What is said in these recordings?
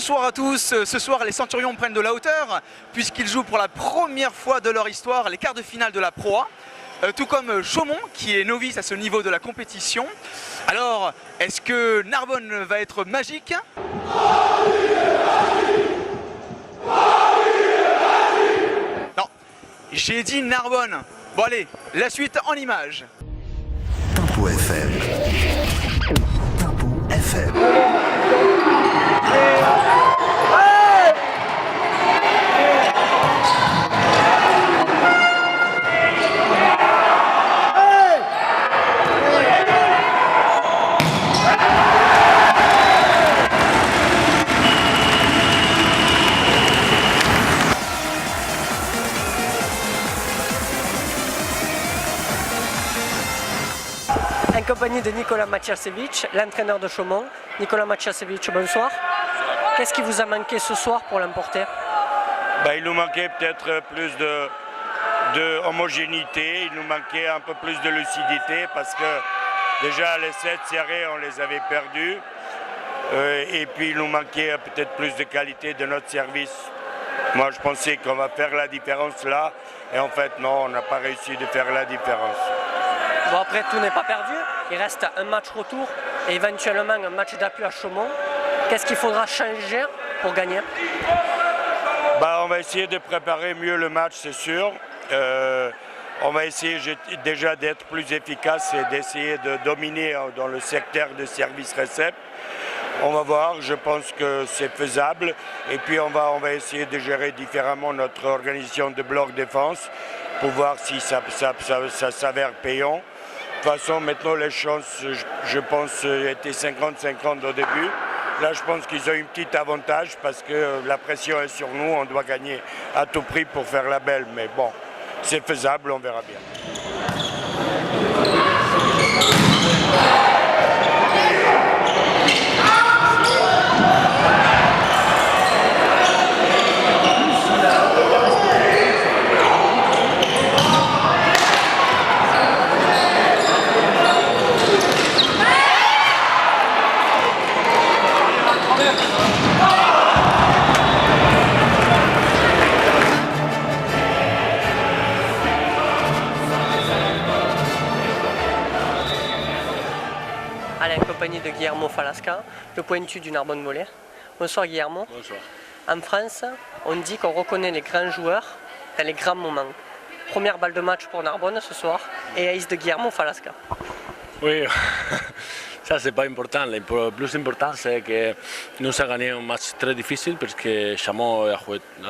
Bonsoir à tous, ce soir les Centurions prennent de la hauteur puisqu'ils jouent pour la première fois de leur histoire les quarts de finale de la Pro A, tout comme Chaumont qui est novice à ce niveau de la compétition. Alors, est-ce que Narbonne va être magique? Non, j'ai dit Narbonne. Bon allez, la suite en images. Tempo FM. Tempo FM. En compagnie de Nicolas Maciasevich, l'entraîneur de Chaumont. Nicolas Maciasevich, bonsoir. Qu'est-ce qui vous a manqué ce soir pour l'emporter? Il nous manquait peut-être plus de homogénéité, il nous manquait un peu plus de lucidité parce que déjà les 7 serrés on les avait perdus et puis il nous manquait peut-être plus de qualité de notre service. Moi je pensais qu'on va faire la différence là et en fait non, on n'a pas réussi de faire la différence. Bon, après tout n'est pas perdu, il reste un match retour et éventuellement un match d'appui à Chaumont. Qu'est-ce qu'il faudra changer pour gagner? On va essayer de préparer mieux le match, c'est sûr. On va essayer déjà d'être plus efficace et d'essayer de dominer dans le secteur de service-récept. On va voir, je pense que c'est faisable. Et puis on va essayer de gérer différemment notre organisation de bloc défense pour voir si ça s'avère payant. De toute façon, maintenant les chances, je pense, étaient 50-50 au début. Là, je pense qu'ils ont un petit avantage parce que la pression est sur nous, on doit gagner à tout prix pour faire la belle. Mais bon, c'est faisable, on verra bien. Allez, en compagnie de Guillermo Falasca, le pointu du Narbonne Volée. Bonsoir Guillermo. Bonsoir. En France, on dit qu'on reconnaît les grands joueurs dans les grands moments. Première balle de match pour Narbonne ce soir et ace de Guillermo Falasca. Oui, ça c'est pas important. Le plus important c'est que nous avons gagné un match très difficile parce que Chaumont a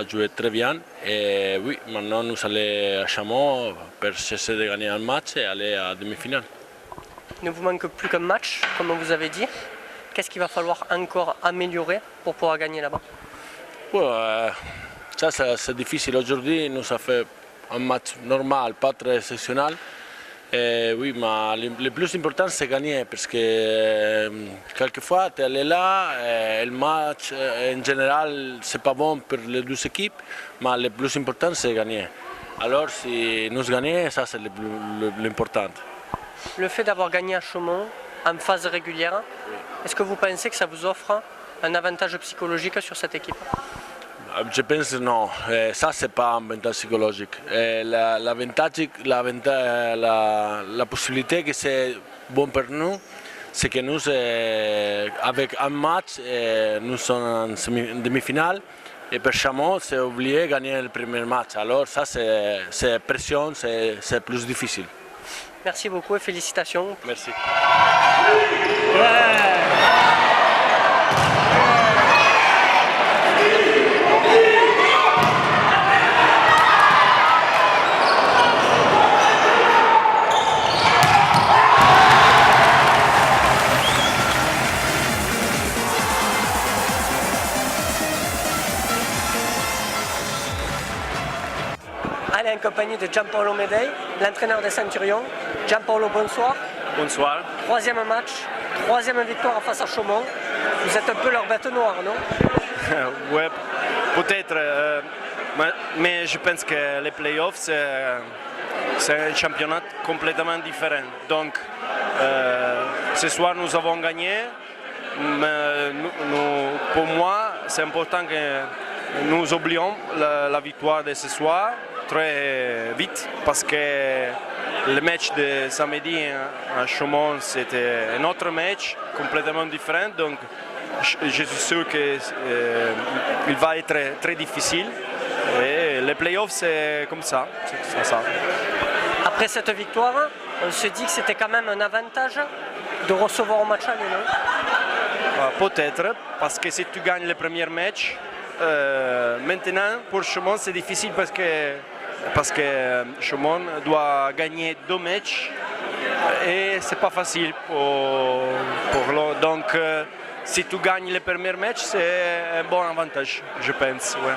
joué très bien. Et oui, maintenant nous allons à Chaumont pour essayer de gagner un match et aller à demi-finale. Il ne vous manque plus qu'un match, comme vous avez dit. Qu'est-ce qu'il va falloir encore améliorer pour pouvoir gagner là-bas? Ça c'est difficile. Aujourd'hui, nous avons fait un match normal, pas très exceptionnel. Et oui, mais le plus important c'est gagner parce que quelquefois tu es là, et le match en général c'est pas bon pour les deux équipes, mais le plus important c'est gagner. Alors si nous gagnons, ça c'est l'important. Le fait d'avoir gagné à Chaumont en phase régulière, est-ce que vous pensez que ça vous offre un avantage psychologique sur cette équipe? Je pense que non, ça c'est pas un avantage psychologique. La possibilité que c'est bon pour nous, c'est que nous, avec un match, nous sommes en demi-finale. Et pour Chaumont, c'est oublié de gagner le premier match. Alors ça c'est pression, c'est plus difficile. Merci beaucoup et félicitations. Merci. Allez, en compagnie de Gianpaolo Medei, l'entraîneur des Centurions. Gianpaolo, bonsoir. Bonsoir. Troisième match, troisième victoire face à Chaumont. Vous êtes un peu leur bête noire, non? Ouais, peut-être, mais je pense que les playoffs, c'est un championnat complètement différent. Donc, ce soir, nous avons gagné. Mais pour moi, c'est important que nous oublions la victoire de ce soir très vite parce que le match de samedi à Chaumont c'était un autre match complètement différent. Donc je suis sûr qu'il va être très, très difficile. Et les playoffs c'est comme ça. Après cette victoire, on se dit que c'était quand même un avantage de recevoir au match aller, non? Peut-être, parce que si tu gagnes le premier match, maintenant pour Chaumont c'est difficile parce que Chaumont doit gagner 2 matchs et c'est pas facile pour l'autre. Donc si tu gagnes le premier match, c'est un bon avantage, je pense. Ouais.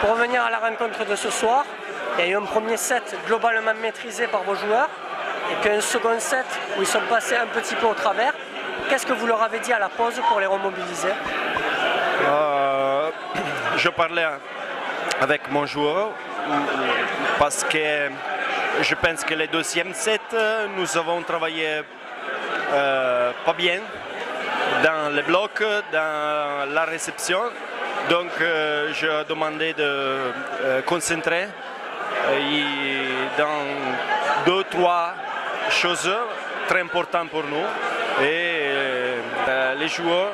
Pour revenir à la rencontre de ce soir, il y a eu un premier set globalement maîtrisé par vos joueurs et puis un second set où ils sont passés un petit peu au travers. Qu'est-ce que vous leur avez dit à la pause pour les remobiliser? Je parlais avec mon joueur parce que je pense que le deuxième set, nous avons travaillé pas bien dans les blocs, dans la réception. Donc je demandais de concentrer dans 2-3 choses très importantes pour nous. Et les joueurs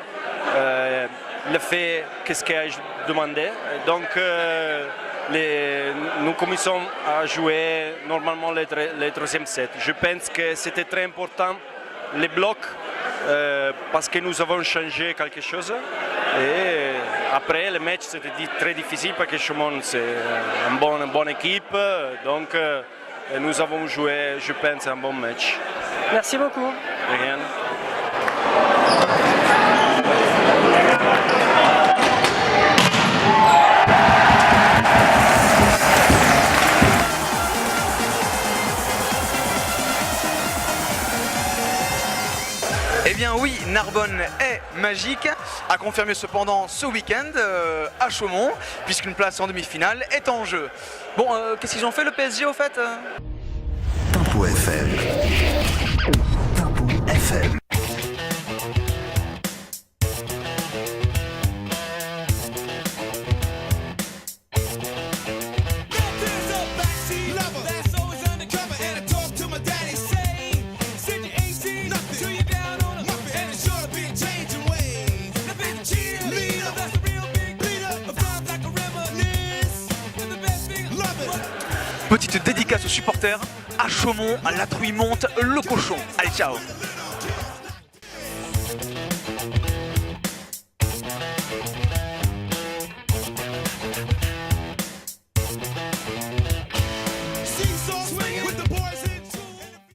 le fait qu'est-ce que je demandais. Donc nous commençons à jouer normalement le troisième set. Je pense que c'était très important les blocs parce que nous avons changé quelque chose. Et après le match c'était très difficile parce que Chaumont c'est une bonne équipe. Donc nous avons joué, je pense, un bon match. Merci beaucoup. De rien. Eh bien oui, Narbonne est magique, a confirmé cependant ce week-end à Chaumont, puisqu'une place en demi-finale est en jeu. Bon, qu'est-ce qu'ils ont fait le PSG au fait Tempo FM. Tempo FM. Petite dédicace aux supporters à Chaumont, à la truie monte, le cochon. Allez, ciao.